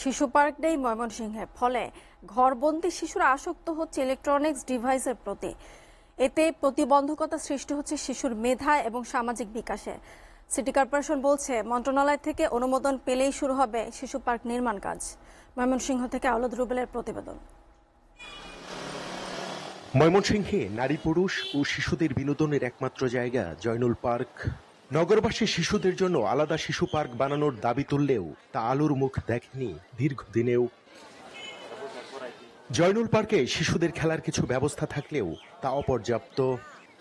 শিশু পার্ক নেই ময়মনসিংহে, ফলে ঘরবন্দি শিশুরা আসক্ত হচ্ছে ইলেকট্রনিক্স ডিভাইসের প্রতি। এতে প্রতিবন্ধকতা সৃষ্টি হচ্ছে শিশুর মেধা এবং সামাজিক বিকাশে। সিটি কর্পোরেশন বলছে মন্ত্রণালয় থেকে অনুমোদন পেলেই শুরু হবে শিশু পার্ক নির্মাণ কাজ। ময়মনসিংহ থেকে আওলাদ রুবেলের প্রতিবেদন। ময়মনসিংহে নারী পুরুষ ও শিশুদের বিনোদনের একমাত্র জায়গা জয়নুল পার্ক। নগরবাসী শিশুদের জন্য আলাদা শিশু পার্ক বানানোর দাবি তুললেও তা আলোর মুখ দেখেনি দীর্ঘদিনেও। জয়নুল পার্কে শিশুদের খেলার কিছু ব্যবস্থা থাকলেও তা অপর্যাপ্ত।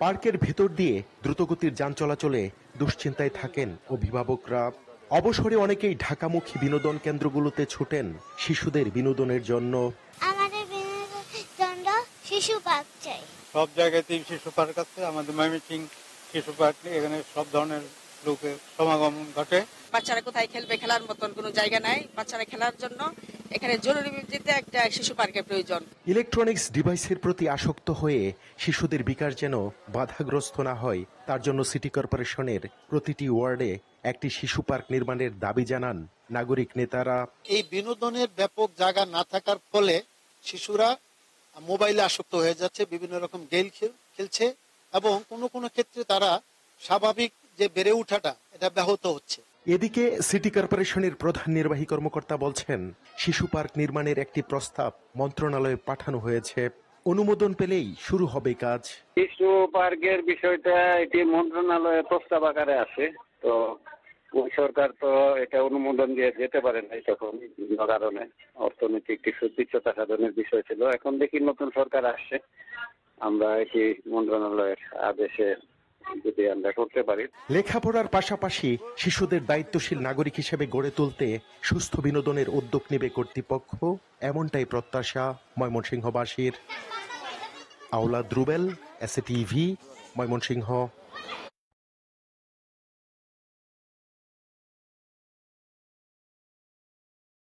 পার্কের ভেতর দিয়ে দ্রুতগতির যান চলাচলে দুশ্চিন্তায় থাকেন অভিভাবকরা। অবসরে অনেকেই ঢাকামুখী বিনোদন কেন্দ্রগুলোতে ছুটেন শিশুদের বিনোদনের জন্য। আমাদের বিনোদনের জন্য শিশু পার্ক চাই। সব জায়গাতেই শিশু পার্ক আছে, আমাদের ময়মনসিংহ শিশু পার্ক নেই, এখানে সব ধরনের লোকের সমাগম ঘটে। বাচ্চারা কোথায় খেলবে, খেলার মতন কোনো জায়গা নাই। বাচ্চারা খেলার জন্য এখানে জরুরি ভিত্তিতে একটা শিশু পার্কের প্রয়োজন। ইলেকট্রনিক্স ডিভাইসের প্রতি আসক্ত হয়ে শিশুদের বিকাশ যেন বাধাগ্রস্ত না হয়, তার জন্য সিটি কর্পোরেশনের প্রতিটি ওয়ার্ডে একটি শিশু পার্ক নির্মাণের দাবি জানান নাগরিক নেতারা। এই বিনোদনের ব্যাপক জায়গা না থাকার ফলে শিশুরা মোবাইলে আসক্ত হয়ে যাচ্ছে, বিভিন্ন রকম গেম খেলছে এবং কোনো কোনো ক্ষেত্রে তারা স্বাভাবিক যে বেড়ে ওঠাটা এটা ব্যাহত হচ্ছে। এদিকে সিটি কর্পোরেশনের প্রধান নির্বাহী কর্মকর্তা বলছেন, শিশু পার্ক নির্মাণের একটি প্রস্তাব মন্ত্রণালয়ে পাঠানো হয়েছে, অনুমোদন পেলেই শুরু হবে কাজ। শিশু পার্কের বিষয়টা এটি মন্ত্রণালয়ে প্রস্তাব আকারে আছে, তো ওই সরকার তো এটা অনুমোদন দিয়ে যেতে পারে নাই, তখন বিভিন্ন কারণে অর্থনৈতিক কিছু তুচ্ছতা সাধনের বিষয় ছিল। এখন দেখি নতুন সরকার আসছে, আমরা এটি মন্ত্রণালয়ের আদেশে যদি আমরা করতে পারি। লেখাপড়ার পাশাপাশি শিশুদের দায়িত্বশীল নাগরিক হিসেবে গড়ে তুলতে সুস্থ বিনোদনের উদ্যোগ নেবে কর্তৃপক্ষ, এমনটাই প্রত্যাশা ময়মনসিংহবাসীর। আওলাদ রুবেল, এসএ টিভি, ময়মনসিংহ।